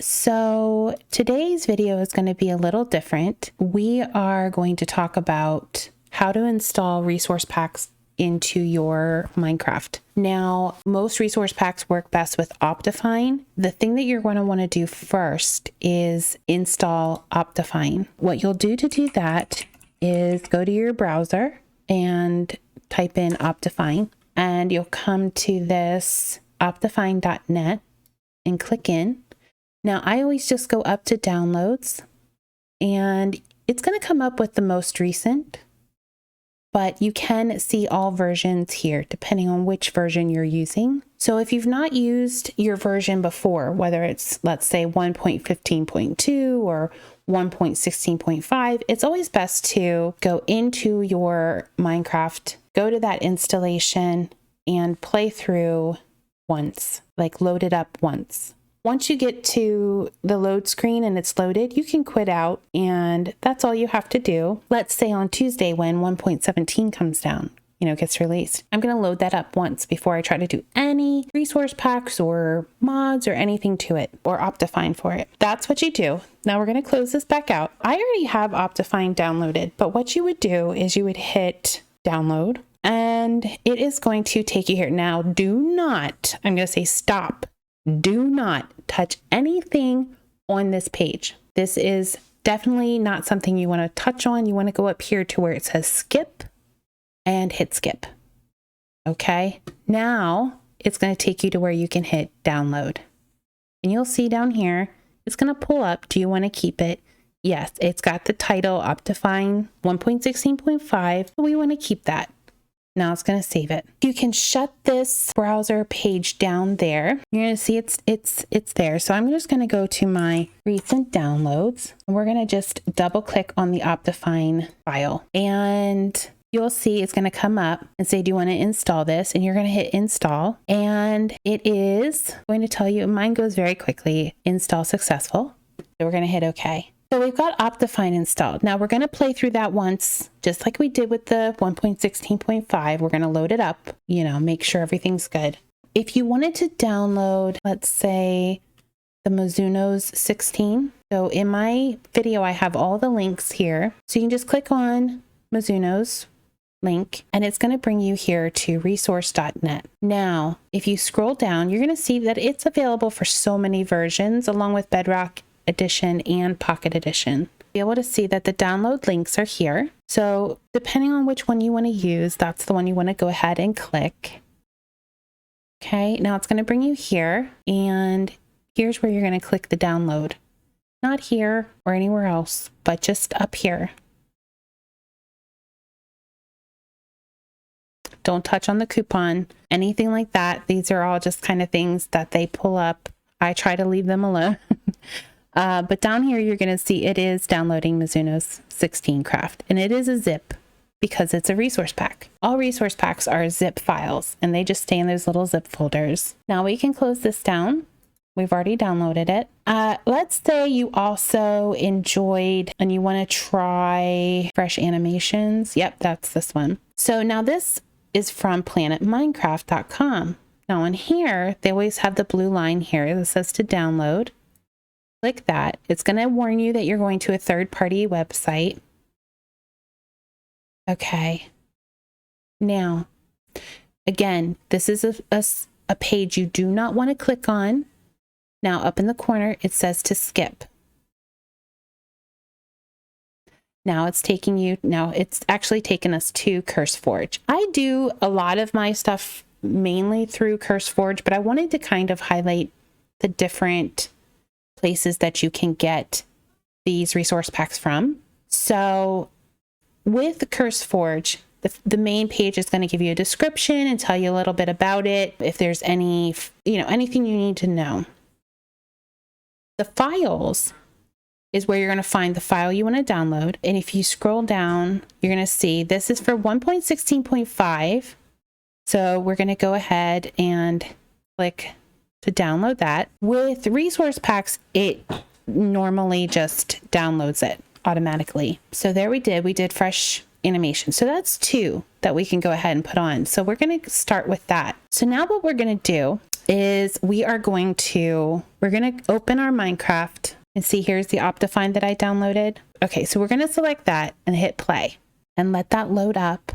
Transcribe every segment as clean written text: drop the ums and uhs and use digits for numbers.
So today's video is going to be a little different. We are going to talk about how to install resource packs into your Minecraft. Now, most resource packs work best with Optifine. The thing that you're going to want to do first is install Optifine. What you'll do to do that is go to your browser and type in Optifine, and you'll come to this optifine.net and click in. Now, I always just go up to downloads, and it's going to come up with the most recent, but you can see all versions here depending on which version you're using. So if you've not used your version before, whether it's, let's say, 1.15.2 or 1.16.5, it's always best to go into your Minecraft, go to that installation, and play through once, like load it up once. Once you get to the load screen and it's loaded, you can quit out, and that's all you have to do. Let's say on Tuesday when 1.17 comes down, gets released. I'm going to load that up once before I try to do any resource packs or mods or anything to it, or Optifine for it. That's what you do. Now we're going to close this back out. I already have Optifine downloaded, but what you would do is you would hit download, and it is going to take you here. Now, do not, I'm going to say stop. Do not touch anything on this page. This is definitely not something you want to touch on. You want to go up here to where it says skip and hit skip. Okay. Now it's going to take you to where you can hit download. And you'll see down here, it's going to pull up. Do you want to keep it? Yes, it's got the title Optifine 1.16.5. We want to keep that. Now it's going to save it. You can shut this browser page down there. You're going to see it's there. So I'm just going to go to my recent downloads, and we're going to just double click on the Optifine file, and you'll see it's going to come up and say, do you want to install this? And you're going to hit install, and it is going to tell you, mine goes very quickly, install successful. So we're going to hit OK. So we've got Optifine installed. Now we're going to play through that once, just like we did with the 1.16.5. We're going to load it up, make sure everything's good. If you wanted to download, let's say, the Mizuno's 16. So in my video, I have all the links here. So you can just click on Mizuno's link, and it's going to bring you here to resource.net. Now, if you scroll down, you're going to see that it's available for so many versions, along with Bedrock Edition and Pocket Edition. Be able to see that the download links are here. So depending on which one you want to use, that's the one you want to go ahead and click. Okay, now it's going to bring you here, and here's where you're going to click the download. Not here or anywhere else, but just up here. Don't touch on the coupon, anything like that. These are all just kind of things that they pull up. I try to leave them alone. But down here, you're going to see it is downloading Mizuno's 16 craft, and it is a zip because it's a resource pack. All resource packs are zip files, and they just stay in those little zip folders. Now we can close this down. We've already downloaded it. Let's say you also enjoyed and you want to try fresh animations. Yep, that's this one. So now this is from planetminecraft.com. Now in here, they always have the blue line here that says to download. Click that. It's going to warn you that you're going to a third-party website. Okay. Now, again, this is a page you do not want to click on. Now, up in the corner, it says to skip. Now it's actually taken us to Curseforge. I do a lot of my stuff mainly through Curseforge, but I wanted to kind of highlight the different places that you can get these resource packs from. So with Curseforge, the main page is going to give you a description and tell you a little bit about it. If there's any, anything you need to know. The files is where you're going to find the file you want to download. And if you scroll down, you're going to see this is for 1.16.5. So we're going to go ahead and click to download that. With resource packs, it normally just downloads it automatically. So there we did fresh animation. So that's 2 that we can go ahead and put on. So we're going to start with that. So now what we're going to do is we're going to open our Minecraft and see, here's the Optifine that I downloaded. Okay, so we're going to select that and hit play and let that load up.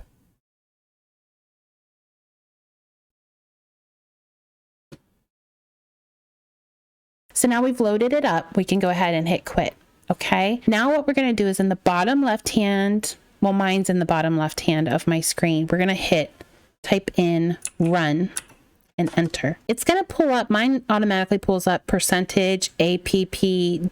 So now we've loaded it up. We can go ahead and hit quit. Okay, now what we're going to do is in the bottom left hand, well, mine's in the bottom left hand of my screen, we're going to type in run and enter. It's going to pull up, mine automatically pulls up percentage APP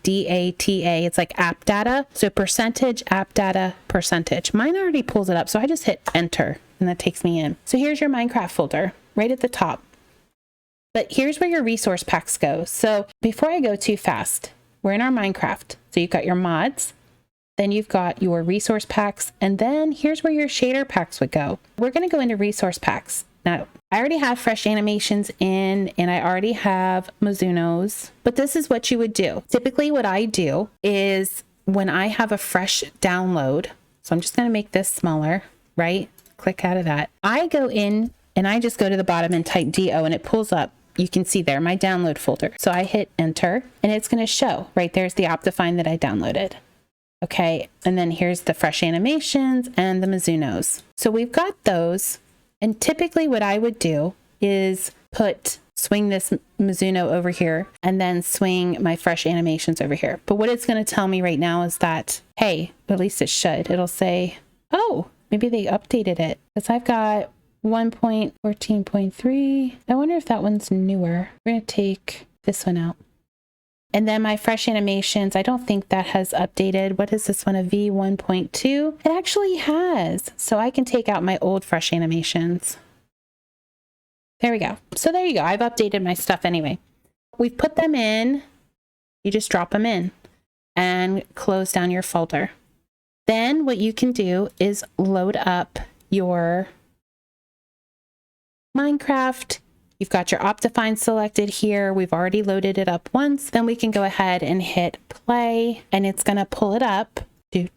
DATA. It's like app data. So percentage app data percentage. Mine already pulls it up. So I just hit enter and that takes me in. So here's your Minecraft folder right at the top. But here's where your resource packs go. So before I go too fast, we're in our Minecraft. So you've got your mods, then you've got your resource packs, and then here's where your shader packs would go. We're going to go into resource packs. Now, I already have fresh animations in, and I already have Mizunos, but this is what you would do. Typically what I do is when I have a fresh download, so I'm just going to make this smaller, right? Click out of that. I go in and I just go to the bottom and type DO and it pulls up. You can see there my download folder. So I hit enter and it's going to show right there's the Optifine that I downloaded. Okay. And then here's the fresh animations and the Mizunos. So we've got those. And typically what I would do is swing this Mizuno over here and then swing my fresh animations over here. But what it's going to tell me right now is that, hey, at least it should. It'll say, oh, maybe they updated it. Because I've got 1.14.3. I wonder if that one's newer. We're going to take this one out. And then my fresh animations, I don't think that has updated. What is this one? A V1.2? It actually has. So I can take out my old fresh animations. There we go. So there you go. I've updated my stuff anyway. We've put them in. You just drop them in and close down your folder. Then what you can do is load up your Minecraft. You've got your Optifine selected here. We've already loaded it up once. Then we can go ahead and hit play and it's going to pull it up. It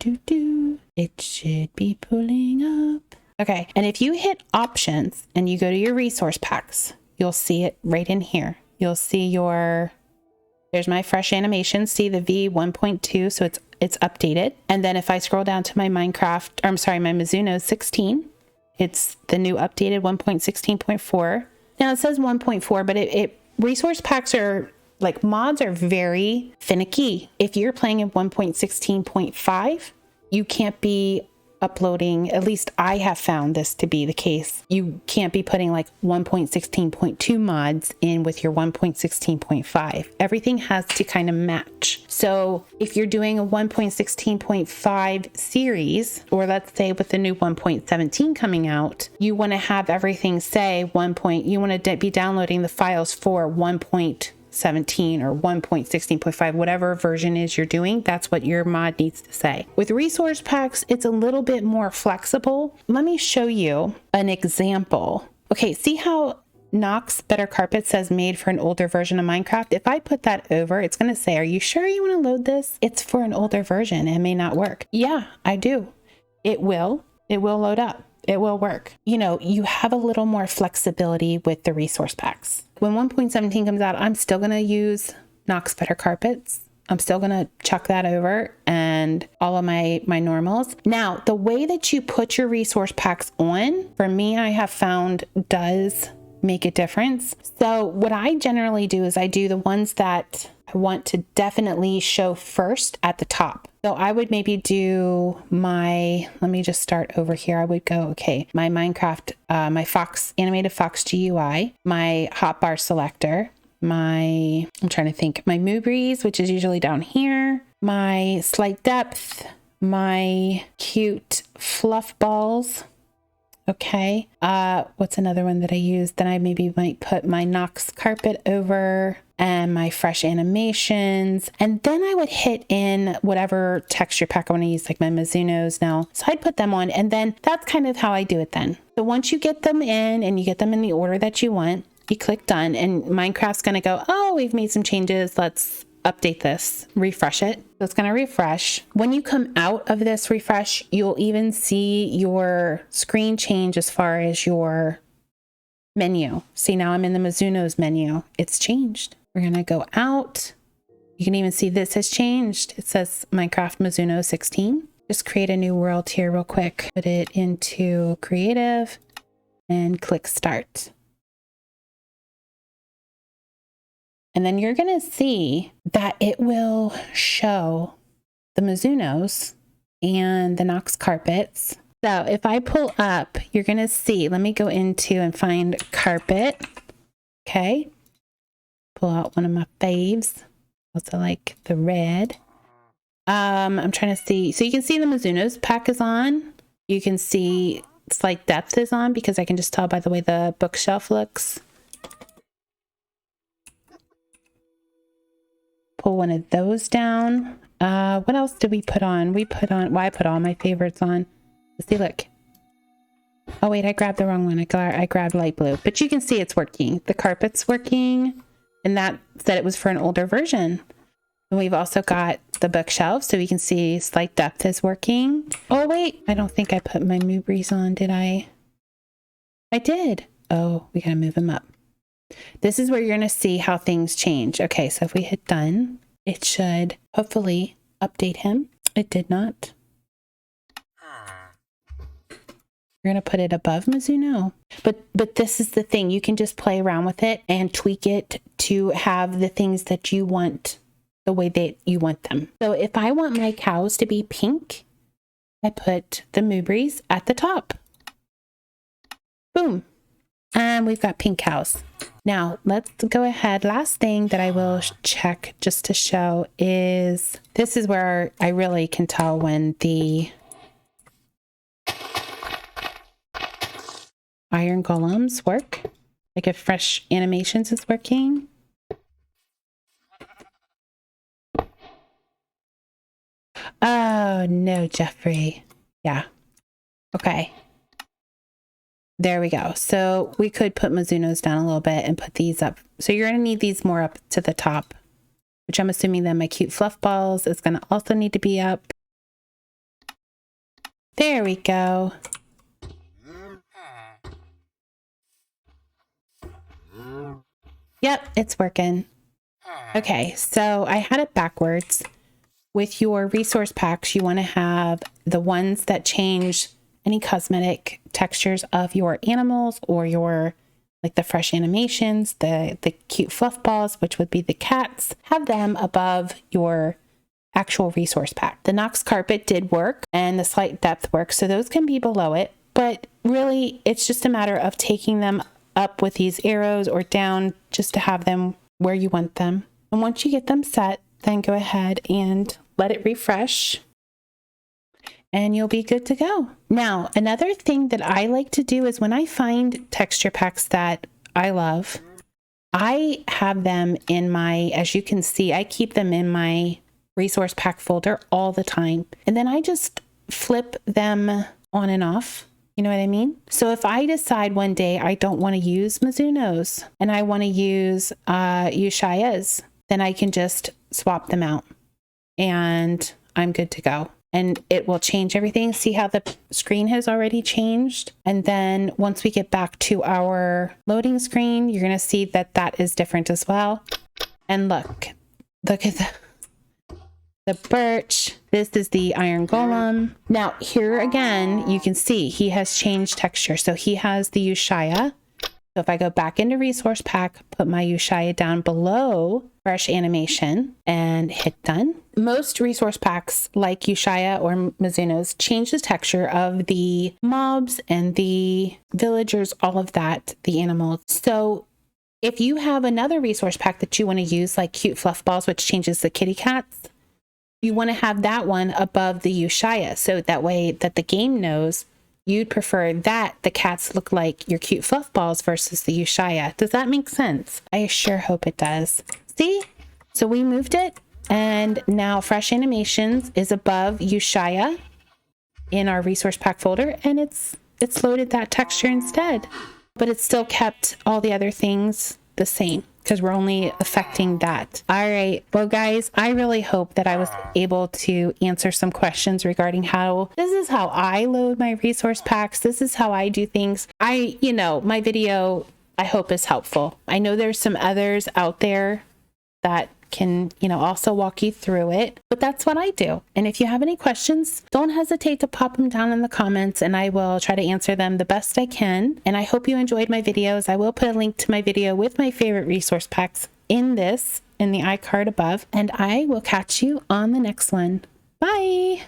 should be pulling up. Okay. And if you hit options and you go to your resource packs, you'll see it right in here. You'll see there's my fresh animation. See the V1.2. So it's updated. And then if I scroll down to my my Mizuno 16, it's the new updated 1.16.4. Now it says 1.4, but resource packs are like mods are very finicky. If you're playing in 1.16.5, you can't be uploading, at least I have found this to be the case. You can't be putting like 1.16.2 mods in with your 1.16.5. Everything has to kind of match. So if you're doing a 1.16.5 series, or let's say with the new 1.17 coming out, you want to have everything say you want to be downloading the files for 1.17 or 1.16.5, whatever version is you're doing, that's what your mod needs to say. With resource packs, it's a little bit more flexible. Let me show you an example. Okay, see how Nox Better Carpet says made for an older version of Minecraft? If I put that over, it's going to say, are you sure you want to load this? It's for an older version. It may not work. Yeah, I do. It will load up. It will work. You have a little more flexibility with the resource packs. When 1.17 comes out, I'm still going to use Nox Better Carpets. I'm still going to chuck that over and all of my normals. Now, the way that you put your resource packs on, for me, I have found does make a difference. So what I generally do is I do the ones that I want to definitely show first at the top. So I would maybe do let me just start over here. I would go, okay, my Minecraft, my animated Fox GUI, my hotbar selector, my Moobreeze, which is usually down here, my slight depth, my cute fluff balls. Okay. What's another one that I use? Then I maybe might put my Nox carpet over and my fresh animations. And then I would hit in whatever texture pack I want to use, like my Mizunos now. So I'd put them on, and then that's kind of how I do it then. So once you get them in and you get them in the order that you want, you click done and Minecraft's going to go, oh, we've made some changes. Let's update this, refresh it. So it's going to refresh. When you come out of this refresh, you'll even see your screen change as far as your menu. See, now I'm in the Mizuno's menu. It's changed. We're going to go out. You can even see this has changed. It says Minecraft Mizuno 16. Just create a new world here real quick. Put it into creative and click start. And then you're going to see that it will show the Mizunos and the Nox carpets. So if I pull up, you're going to see, let me go into and find carpet. Okay. Pull out one of my faves. Also like the red. I'm trying to see. So you can see the Mizuno's pack is on. You can see slight depth is on because I can just tell by the way the bookshelf looks. Pull one of those down. What else did we put on? We put on, well, I put all my favorites on. Let's see, look. Oh wait, I grabbed the wrong one. I grabbed light blue, but you can see it's working. The carpet's working, and that said it was for an older version. And we've also got the bookshelf, so we can see slight depth is working. Oh wait, I don't think I put my Mubris on, did I? I did. Oh, we gotta move them up. This is where you're gonna see how things change. Okay, so if we hit done, it should hopefully update him. It did not. We're going to put it above Mizuno. But this is the thing. You can just play around with it and tweak it to have the things that you want the way that you want them. So if I want my cows to be pink, I put the Mubris at the top. Boom. And we've got pink cows. Now let's go ahead. Last thing that I will check just to show is, this is where I really can tell when the iron golems work, like if fresh animations is working. Oh no, Jeffrey. Yeah. Okay. There we go. So we could put Mizuno's down a little bit and put these up. So you're going to need these more up to the top, which I'm assuming that my cute fluff balls is going to also need to be up. There we go. Yep, it's working. Okay, so I had it backwards. With your resource packs, you want to have the ones that change any cosmetic textures of your animals or your, like the fresh animations, the cute fluff balls, which would be the cats, have them above your actual resource pack. The Nox carpet did work and the slight depth works, so those can be below it, but really it's just a matter of taking them up with these arrows or down just to have them where you want them. And once you get them set, then go ahead and let it refresh and you'll be good to go. Now, another thing that I like to do is when I find texture packs that I love, I have them in my, as you can see, I keep them in my resource pack folder all the time. And then I just flip them on and off. You know what I mean? So if I decide one day I don't want to use Mizuno's and I want to use Ushia's, then I can just swap them out and I'm good to go. And it will change everything. See how the screen has already changed? And then once we get back to our loading screen, you're going to see that that is different as well. And look at the birch. This is the iron golem. Now here again, you can see he has changed texture. So he has the Ushia. So if I go back into resource pack, put my Ushia down below fresh animation and hit done. Most resource packs like Ushia or Mizuno's change the texture of the mobs and the villagers, all of that, the animals. So if you have another resource pack that you want to use, like Cute Fluff Balls, which changes the kitty cats, you want to have that one above the Ushia. So that way that the game knows you'd prefer that the cats look like your Cute Fluff Balls versus the Ushia. Does that make sense? I sure hope it does. See? So we moved it, and now Fresh Animations is above Ushia in our resource pack folder, and it's loaded that texture instead. But it's still kept all the other things the same because we're only affecting that. All right. Well, guys, I really hope that I was able to answer some questions regarding this is how I load my resource packs. This is how I do things. My video I hope is helpful. I know there's some others out there that can, also walk you through it, but that's what I do. And if you have any questions, don't hesitate to pop them down in the comments and I will try to answer them the best I can. And I hope you enjoyed my videos. I will put a link to my video with my favorite resource packs in the iCard above, and I will catch you on the next one. Bye.